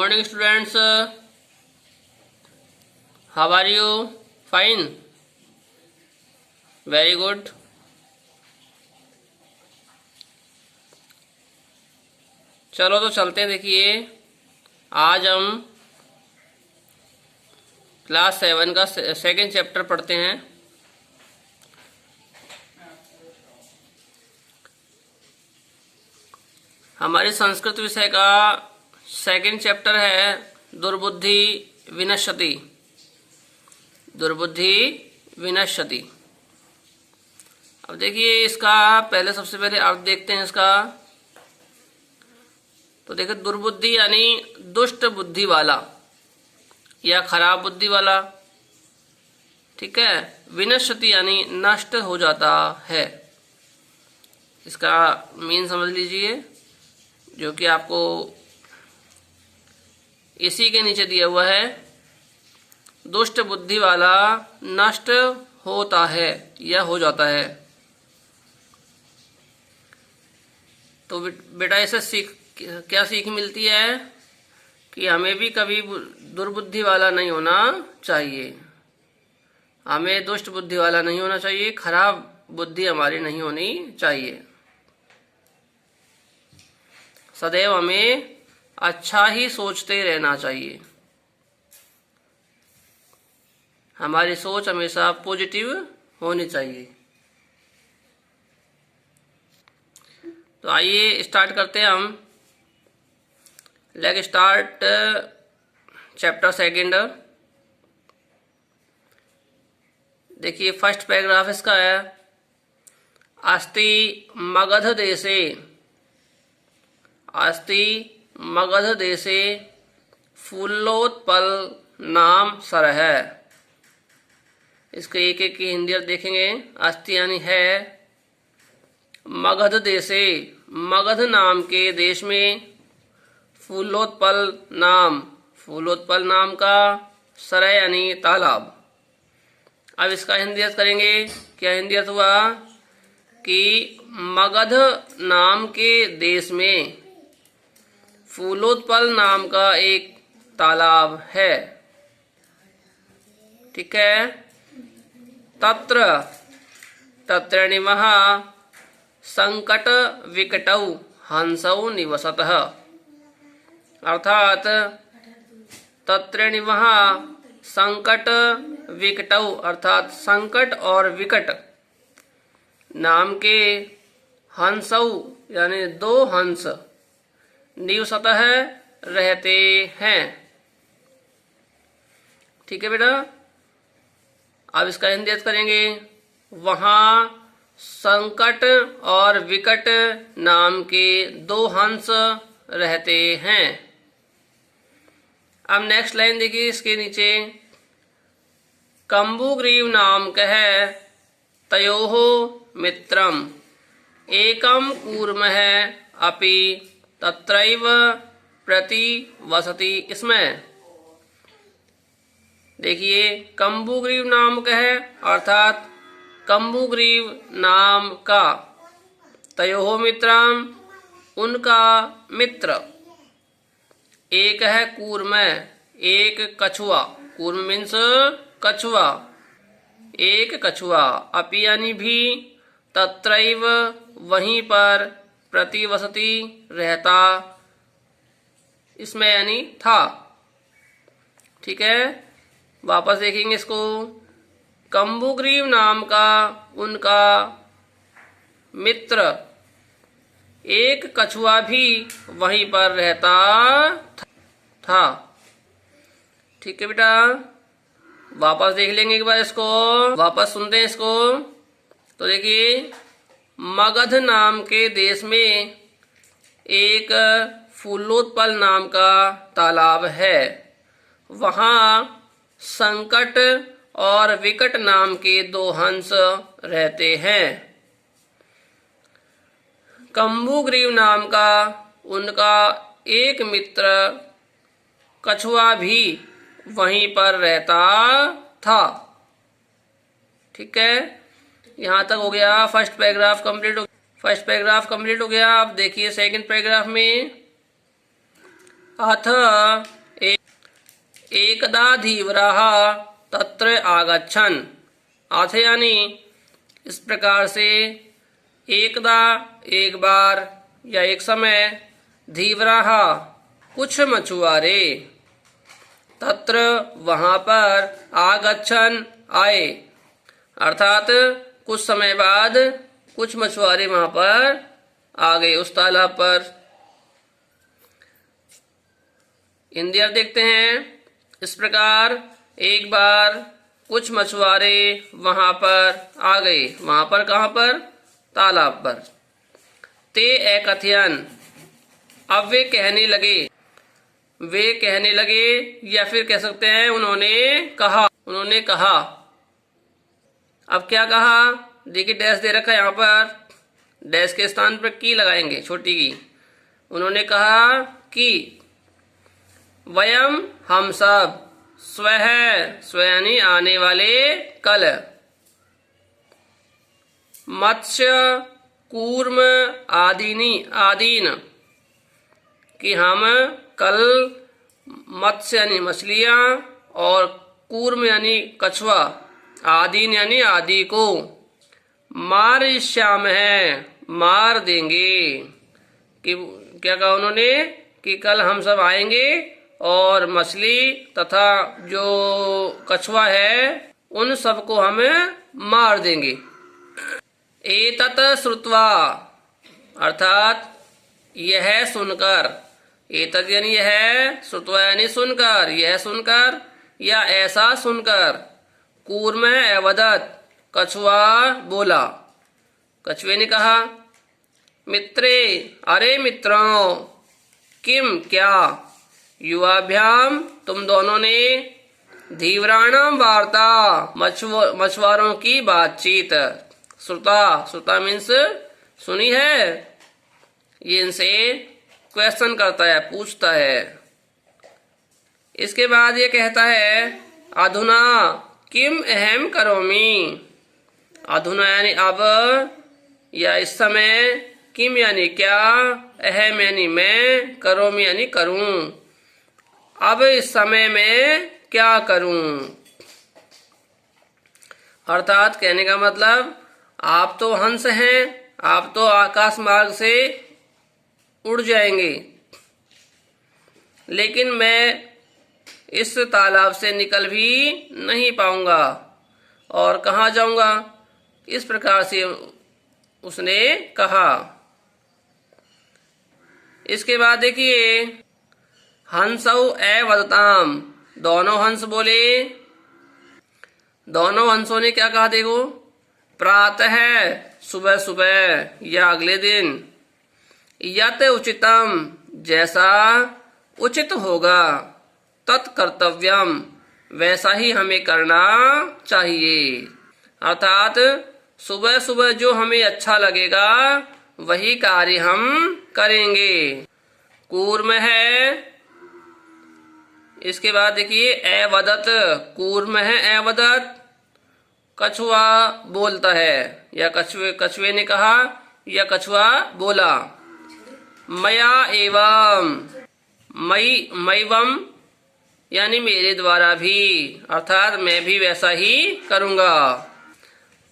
morning students. How are you? Fine. Very good. चलो तो चलते हैं। देखिए आज हम क्लास 7 का सेकंड चैप्टर पढ़ते हैं। हमारे संस्कृत विषय का सेकंड चैप्टर है दुर्बुद्धि विनश्यति। दुर्बुद्धि विनश्यति। अब देखिए इसका सबसे पहले अर्थ देखते हैं इसका। तो देखिए दुर्बुद्धि यानी दुष्ट बुद्धि वाला या खराब बुद्धि वाला, ठीक है। विनश्यति यानी नष्ट हो जाता है। इसका मीन समझ लीजिए, जो कि आपको इसी के नीचे दिया हुआ है। दुष्ट बुद्धि वाला नष्ट होता है या हो जाता है। तो बेटा इसे क्या सीख मिलती है कि हमें भी कभी दुर्बुद्धि वाला नहीं होना चाहिए। हमें दुष्ट बुद्धि वाला नहीं होना चाहिए, खराब बुद्धि हमारी नहीं होनी चाहिए। सदैव हमें अच्छा ही सोचते रहना चाहिए। हमारी सोच हमेशा पॉजिटिव होनी चाहिए। तो आइए स्टार्ट करते हैं हम। Let start chapter second. देखिए फर्स्ट पैराग्राफ इसका है। अस्ति मगध देशे, अस्ति मगध देशे फूलोत्पल नाम सरह। इसके एक एक की हिंदी अर्थ देखेंगे। अस्ति यानी है, मगध देशे मगध नाम के देश में, फूलोत्पल नाम, फूलोत्पल नाम का, सरह यानी तालाब। अब इसका हिंदी अर्थ करेंगे। क्या हिंदी अर्थ हुआ कि मगध नाम के देश में फूलोत्पल नाम का एक तालाब है, ठीक है। तत्र तत्र निवह संकट विकटौ हंसौ निवसतः। अर्थात तत्र निवह संकट विकटौ, अर्थात संकट और विकट नाम के हंसौ यानी दो हंस निवसतः रहते हैं, ठीक है बेटा। अब इसका हिंदी अर्थ करेंगे। वहां संकट और विकट नाम के दो हंस रहते हैं। अब नेक्स्ट लाइन देखिए इसके नीचे। कंबुग्रीव नाम कह तयोः मित्रम एकम कूर्मः अपि तत्रैव प्रति वसति। इसमें देखिए कंबुग्रीव नाम कह, अर्थात कंबुग्रीव नाम का, तयोः मित्रम उनका मित्र, एक है कूर्म एक कछुआ, कूर्म मीन्स कछुआ, एक कछुआ, अपि यानी भी, तत्रैव वहीं पर, प्रतिवसति रहता, इसमें यानी था, ठीक है। वापस देखेंगे इसको। कंबुग्रीव नाम का उनका मित्र एक कछुआ भी वहीं पर रहता था, ठीक है बेटा। वापस देख लेंगे एक बार इसको, वापस सुनते हैं इसको। तो देखिए मगध नाम के देश में एक फूलोत्पल नाम का तालाब है। वहां संकट और विकट नाम के दो हंस रहते हैं। कंबुग्रीव नाम का उनका एक मित्र कछुआ भी वहीं पर रहता था, ठीक है। यहाँ तक हो गया। फर्स्ट पैराग्राफ कंप्लीट हो गया। अब देखिए सेकंड पैराग्राफ में। अथ एकदा धीवराः तत्र आगच्छन्। अथ यानी इस प्रकार से एकदा एक बार या एक समय, धीवराः कुछ मछुआरे, तत्र वहां पर, आगच्छन् आए, अर्थात कुछ समय बाद कुछ मछुआरे वहां पर आ गए उस तालाब पर। हिंदी अर्थ देखते हैं। इस प्रकार एक बार कुछ मछुआरे वहां पर आ गए। वहां पर कहां पर? तालाब पर। ते एकथयन, अब वे कहने लगे। वे कहने लगे या फिर कह सकते हैं उन्होंने कहा। उन्होंने कहा। अब क्या कहा? देखिए डैश दे रखा है यहाँ पर, डैश के स्थान पर की लगाएंगे, छोटी की। उन्होंने कहा कि वयम हम सब, स्वः स्व यानी आने वाले, कल, मत्स्य कूर्म आदीन, कि हम कल मत्स्य यानी मछलियां और कूर्म यानी कछुआ, आदीन यानी आदि को, मारिष्याम है, मार देंगे। कि क्या कहा उन्होंने? कि कल हम सब आएंगे और मछली तथा जो कछुआ है उन सबको हम मार देंगे। एतत् श्रुत्वा, अर्थात यह सुनकर, एतत् यानी यह, श्रुत्वा यानी सुनकर, यह सुनकर या ऐसा सुनकर, कूर्म अवदत्, कछुआ बोला। कछुए ने कहा, मित्रे, अरे मित्रों, किम क्या, युवाभ्याम तुम दोनों ने, धीवराणाम वार्ता मछुआरों की बातचीत, श्रुता मीन्स सुनी है। ये इनसे क्वेश्चन करता है, पूछता है। इसके बाद ये कहता है अधुना किम अहम करोमि, अधुना यानी अब या इस समय, किम यानी क्या, अहम यानी मैं, करोमि यानी करूं, अब इस समय में क्या करूं। अर्थात कहने का मतलब आप तो हंस हैं, आप तो आकाश मार्ग से उड़ जाएंगे, लेकिन मैं इस तालाब से निकल भी नहीं पाऊंगा और कहाँ जाऊंगा। इस प्रकार से उसने कहा। इसके बाद देखिए हंसौ अवदताम, दोनों हंस बोले। दोनों हंसों ने क्या कहा? देखो, प्रातः सुबह सुबह या अगले दिन, यत उचितम जैसा उचित होगा, तत्कर्तव्यम वैसा ही हमें करना चाहिए। अर्थात सुबह सुबह जो हमें अच्छा लगेगा वही कार्य हम करेंगे। कूर्म है। इसके बाद देखिए अवदत, कूर्म है अवदत, कछुआ बोलता है या कछुए ने कहा या कछुआ बोला। मया एवं, मैवम यानी मेरे द्वारा भी, अर्थात मैं भी वैसा ही करूंगा।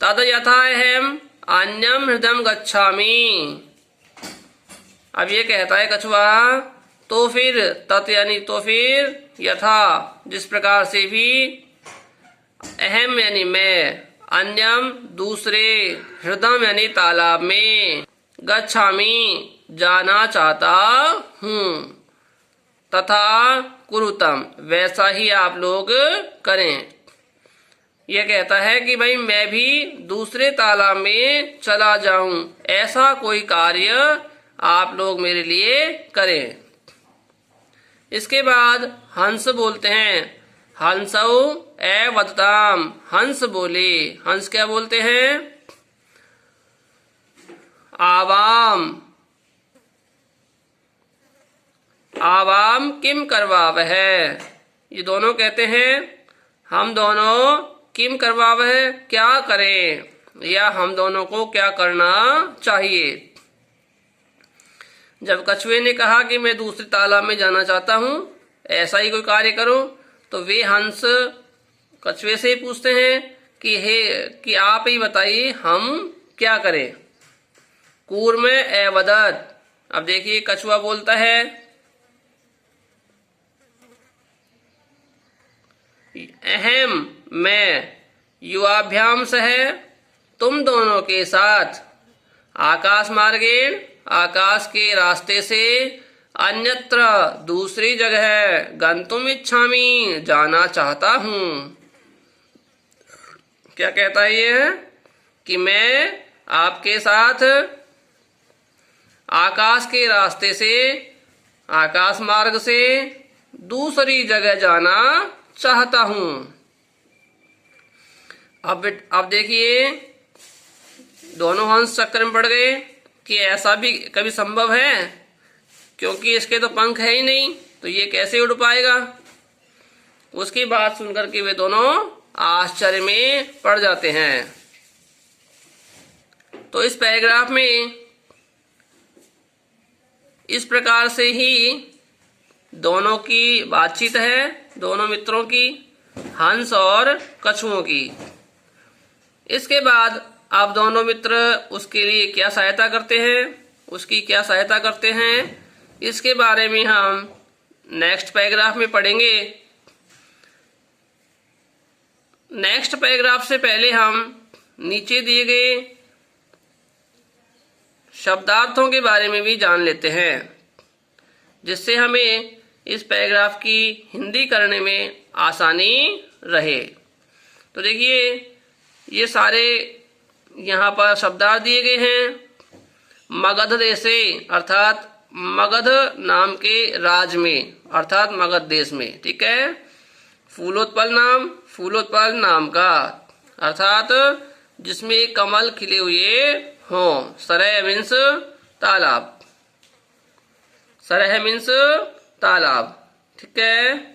तद यथा अहम अन्यम हृदयम गच्छामि, अब ये कहता है कछुआ, तो फिर, तत् यानी तो फिर, यथा जिस प्रकार से भी, अहम यानी मैं, अन्यम दूसरे, हृदय यानी तालाब में, गच्छामि जाना चाहता हूँ, तथा कुरुतम वैसा ही आप लोग करें। यह कहता है कि भाई मैं भी दूसरे तालाब में चला जाऊं, ऐसा कोई कार्य आप लोग मेरे लिए करें। इसके बाद हंस बोलते हैं, हंसौ अवदताम, हंस बोले। हंस क्या बोलते हैं? आवाम, आवाम किम करवावह, ये दोनों कहते हैं हम दोनों किम करवावह क्या करें, या हम दोनों को क्या करना चाहिए। जब कछुए ने कहा कि मैं दूसरे तालाब में जाना चाहता हूं, ऐसा ही कोई कार्य करो, तो वे हंस कछुए से पूछते हैं कि आप ही बताइए हम क्या करें। कूर्म एवदत्। अब देखिए कछुआ बोलता है, अहम मैं, युवाभ्याम सह तुम दोनों के साथ, आकाश मार्गेण आकाश के रास्ते से, अन्यत्र दूसरी जगह, गंतुम इच्छामि जाना चाहता हूँ। क्या कहता है ये कि मैं आपके साथ आकाश के रास्ते से, आकाश मार्ग से दूसरी जगह जाना चाहता हूं। अब देखिए दोनों हंस चक्कर में पड़ गए कि ऐसा भी कभी संभव है, क्योंकि इसके तो पंख है ही नहीं, तो ये कैसे उड़ पाएगा। उसकी बात सुनकर के वे दोनों आश्चर्य में पड़ जाते हैं। तो इस पैराग्राफ में इस प्रकार से ही दोनों की बातचीत है, दोनों मित्रों की, हंस और कछुओं की। इसके बाद अब दोनों मित्र उसके लिए क्या सहायता करते हैं, उसकी क्या सहायता करते हैं, इसके बारे में हम नेक्स्ट पैराग्राफ में पढ़ेंगे। नेक्स्ट पैराग्राफ से पहले हम नीचे दिए गए शब्दार्थों के बारे में भी जान लेते हैं, जिससे हमें इस पैराग्राफ की हिंदी करने में आसानी रहे। तो देखिए ये सारे यहाँ पर शब्दार्थ दिए गए हैं। मगध देशे अर्थात मगध नाम के राज में, अर्थात मगध देश में, ठीक है। फूलोत्पल नाम, फूलोत्पल नाम का अर्थात जिसमें कमल खिले हुए हों। सरय मीन्स तालाब, सरह मीन्स तालाब, ठीक है।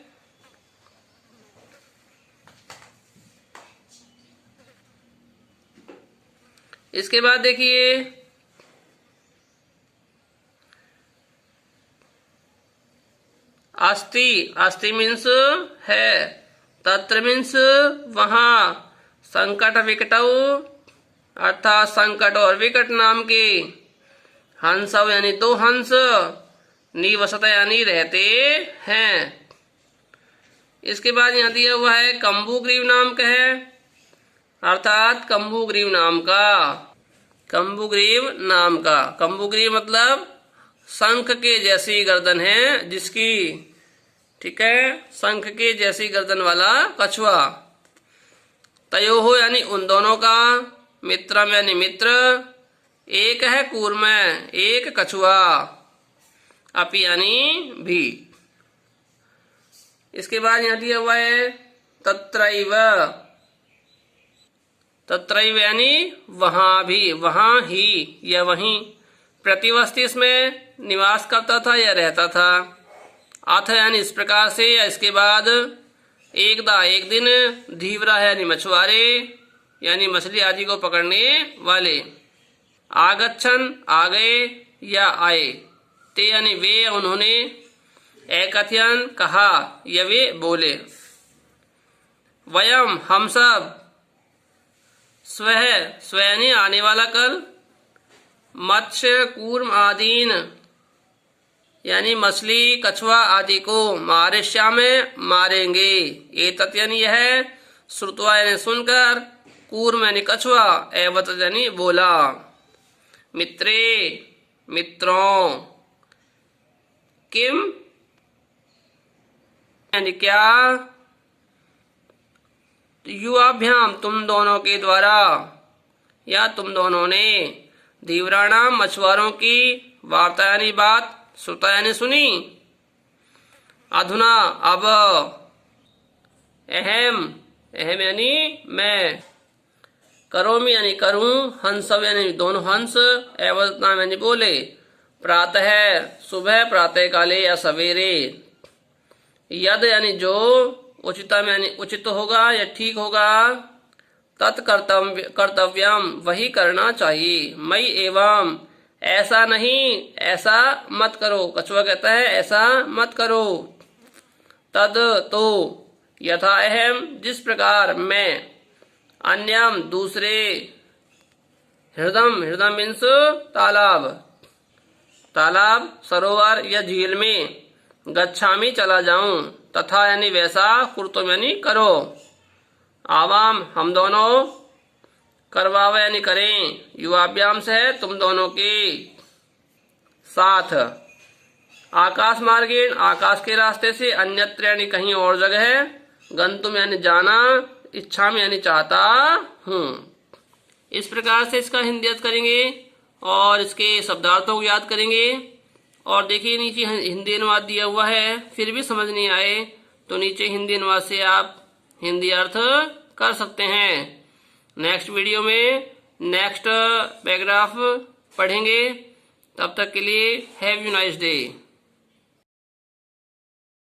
इसके बाद देखिए अस्ति, अस्ति मीन्स है, तत्र मीन्स वहां, संकट विकटौ अर्थात संकट और विकट नाम के, हंसव यानी दो हंस, निवसत यानी रहते हैं। इसके बाद यहाँ दिया हुआ है कंबुग्रीव नाम का है, अर्थात कंबुग्रीव नाम का, कंबुग्रीव नाम का। कंबुग्रीव मतलब शंख के जैसी गर्दन है जिसकी, ठीक है, शंख के जैसी गर्दन वाला कछुआ। तयोहो यानी उन दोनों का, मित्रम यानी मित्र, एक है कूर्म एक कछुआ, अपि यानी भी। इसके बाद यहाँ दिया हुआ है तत्रैव, तत्रैव यानी वहां भी, वहां ही या वहीं। प्रतिवस्ती इसमें निवास करता था या रहता था। अथ यानी इस प्रकार से या इसके बाद। एकदा एक दिन। धीवरा यानी मछुआरे यानी मछली आदि को पकड़ने वाले। आगच्छन आ गए या आए। ते यानी वे उन्होंने। एकथयन कहा या वे बोले। वयम हम सब। स्वह स्व यानी आने वाला कल। मत्स्य कूर्म आदीन यानी मछली कछुआ आदि को मारिष्यामे मारेंगे। एतत् यानी यह। श्रुत्वा यानी सुनकर। कूर्म यानी कछुआ। एवत यानी बोला। मित्रे मित्रों। किम यानी क्या। युवाभ्याम तुम दोनों के द्वारा या तुम दोनों ने। धीवराणाम मछुआरों की। वार्ता यानी बात। श्रुता यानी सुनी। अधुना अब। अहम अहम यानी मैं। करोमि यानी करूं। हंसव यानी दोनों हंस। एवनाम यानी बोले। प्रातः सुबह प्रातः काले या सवेरे। यद यानी जो। उचितम यानी उचित होगा या ठीक होगा। तत्कर्तव्यम वही करना चाहिए। मई एवं ऐसा नहीं ऐसा मत करो। कछुआ कहता है ऐसा मत करो। तद तो यथा अहम जिस प्रकार मैं, अन्यम दूसरे, हृदम हृदम मीन्स तालाब, तालाब सरोवर या झील में, गच्छामि चला जाऊं, तथा यानी वैसा, कुर्तुम यानी करो, आवाम हम दोनों, करवाव यानी करें, युवाभ्याम से है तुम दोनों के साथ, आकाश मार्गेण आकाश के रास्ते से, अन्यत्र यानी कहीं और जगह, गंतुम यानी जाना, इच्छा में यानी चाहता हूँ। इस प्रकार से इसका हिंदी अर्थ करेंगे और इसके शब्दार्थों को याद करेंगे। और देखिए नीचे हिंदी अनुवाद दिया हुआ है, फिर भी समझ नहीं आए तो नीचे हिंदी अनुवाद से आप हिंदी अर्थ कर सकते हैं। नेक्स्ट वीडियो में नेक्स्ट पैराग्राफ पढ़ेंगे। तब तक के लिए हैव यू नाइस डे।